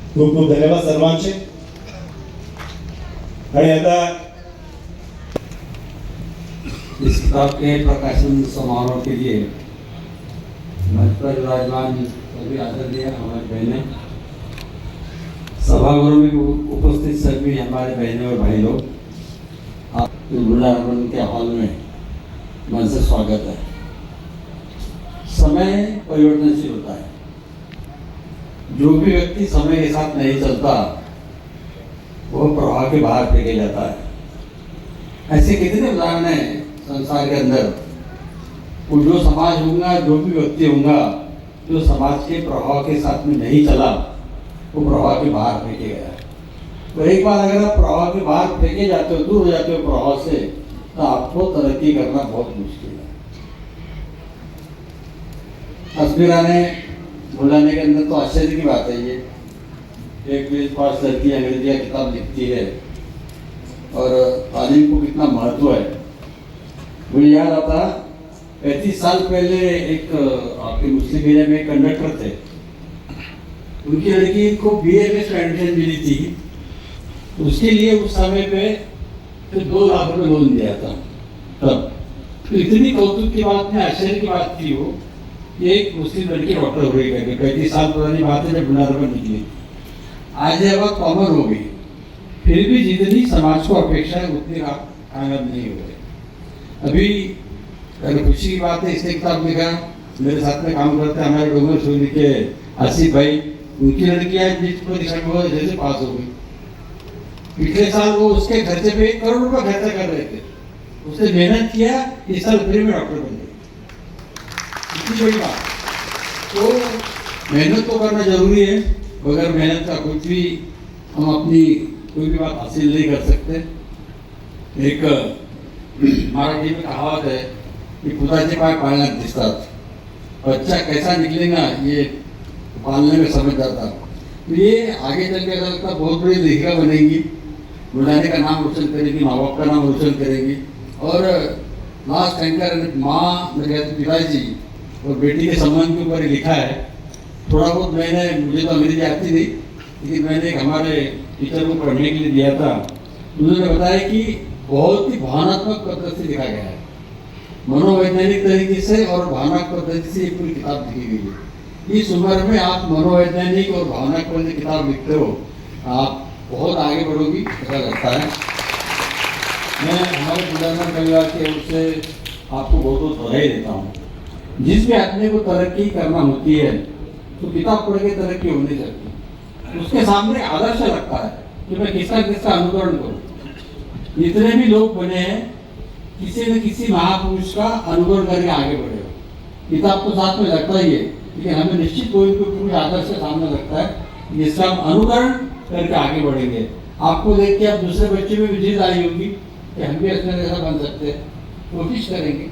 खूप खूप धन्यवाद सर्वांचे. आणि आता इस किताब के प्रकाशन समारोह के लिए मंच पर विराजमान सभी आदरणीय हमारी बहनें, सभागृह में उपस्थित सभी हमारे बहनें और भाई लोग, आपके वृंदावन के हॉल में मन से स्वागत है. समय परिवर्तनशील होता है. जो भी व्यक्ति समय के साथ नहीं चलता वो प्रवाह के बाहर फेंके जाता है. ऐसे कितने उदाहरण हैं संसार के अंदर. वो जो समाज होगा, जो भी व्यक्ति होगा जो समाज के प्रभाव के साथ में नहीं चला वो प्रभाव के बाहर फेंके गया. तो एक बार अगर आप प्रभाव के बाहर फेंके जाते हो, दूर हो जाते हो प्रभाव से, तो आपको तरक्की करना बहुत मुश्किल है. अस्मिरा ने बुलाने के अंदर तो आश्चर्य की बात है. ये एक 20 लड़की अंग्रेजी का किताब लिखती है और तालीम को कितना महत्व है. मुझे याद आता 35 साल पहले एक आपके मुस्लिम एरिया में कंडक्टर थे. उनकी लड़की को BA में एडमिशन मिली थी. उसके लिए उस समय पे तो 2 लाख रुपये लोन दिया था तब. तो इतनी कौतुक की बात नहीं, आश्चर्य की बात थी वो. ये एक मुस्लिम लड़की डॉक्टर हो गई करके 35 साल पुरानी बात है जब बुनार पर निकली. आज यह बात कॉमन हो गई. फिर भी जितनी समाज को अपेक्षा है उतनी कामयाब नहीं हो गए. अभी अगर खुशी की बात है, इसने किताब लिखा, मेरे साथ में काम करते हैं हमारे डोंगर सूर्य के आसिफ भाई. उनकी लड़कियां जिस परीक्षा में जैसे पास हो गई. पिछले साल वो उसके खर्चे पे 1 करोड़ रुपया खर्चा कर रहे थे. उसने मेहनत किया, इस साल फ्री में डॉक्टर बन गए. इतनी बड़ी बात. तो मेहनत तो करना जरूरी है. बगैर मेहनत का कुछ भी हम अपनी कोई भी बात हासिल नहीं कर सकते. एक मराठी में कहावत है कि पुताचे पाय पाळण्यात दिसतात. बच्चा कैसा निकलेगा ये पालने में समझ जाता. तो ये आगे चल के अगर लगता बहुत बड़ी लेखिका बनेगी, बुढ़ाने का नाम रोशन करेगी, माँ बाप का नाम रोशन करेगी. और लास्ट एंकर माँ मेरे पिताजी और बेटी के संबंध के ऊपर लिखा है. थोड़ा बहुत मुझे तो अंग्रेजी आती नहीं, लेकिन मैंने एक हमारे टीचर को पढ़ने के लिए दिया था. उन्होंने बताया कि बहुत ही भावनात्मक पद्धति से लिखा गया है. मनोवैज्ञानिक तरीके से और भावनात्मक पद्धति से ये पूरी किताब लिखी गई है. इस उम्र में आप मनोवैज्ञानिक और भावनात्मक पद्धति किताब लिखते हो, आप बहुत आगे बढ़ोगी ऐसा लगता है. मैं हमारे बुढ़ाना परिवार की ओर से आपको बहुत बहुत बधाई देता हूँ. जिस भी आदमी को तरक्की करना होती है तो किताब पढ़ के तरक्की होनी चाहिए. उसके सामने आदर्श लगता है कि मैं किसका किसका अनुकरण करूँ. जितने भी लोग बने हैं किसी न किसी महापुरुष का अनुकरण करके आगे बढ़े. किताब तो साथ में लगता ही है, लेकिन हमें निश्चित कोई पुरुष आदर्श के सामने लगता है जिसका हम अनुकरण करके आगे बढ़ेंगे. आपको देख के आप दूसरे बच्चे में भी जिद आई होगी कि हम भी ऐसा जैसा बन सकते हैं. कोशिश करेंगे.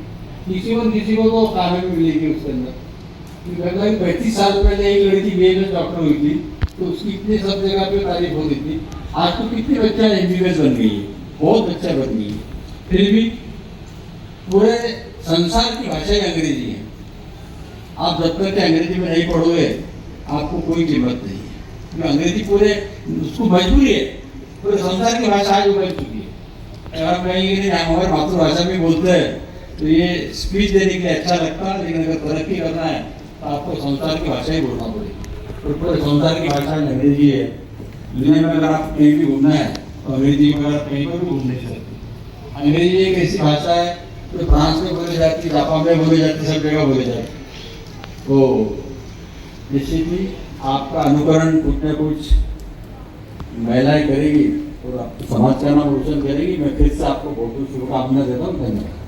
किसी को तो कामयाबी मिलेगी उसके अंदर. 35 साल पहले एक लड़की BA में डॉक्टर हुई थी तो उसकी इतनी सब जगह पे तारीफ हो रही थी. आज तो कितनी बच्चा MBBS बन गई है, बहुत बच्चा बन गई है. फिर भी पूरे संसार की भाषा ही अंग्रेजी है. आप जब तक अंग्रेजी में नहीं पढ़ोगे आपको कोई कीमत नहीं है. अंग्रेजी पूरे उसको मजबूरी है. पूरे संसार की भाषा आज उभर चुकी है. अगर आप कहेंगे नहीं हमारी मातृभाषा में बोलते हैं तो ये स्पीच देने के लिए अच्छा लगता है, लेकिन अगर तरक्की करना है तो आपको संसार की भाषा ही बोलना पड़ेगी. तो पूरे संसार की भाषा अंग्रेजी है. दुनिया में अगर आप कहीं भी घूमना है तो अंग्रेजी में अगर कहीं पर भी घूम नहीं सकते. अंग्रेजी एक ऐसी भाषा है जो फ्रांस में बोली जाती, जापान में बोली जाती, सब जगह बोली जाती. तो निश्चित ही आपका अनुकरण कुछ न कुछ महिलाएं करेगी और समाज का नाम रोशन करेगी. मैं फिर से आपको बहुत बहुत शुभकामनाएं देता हूँ. धन्यवाद.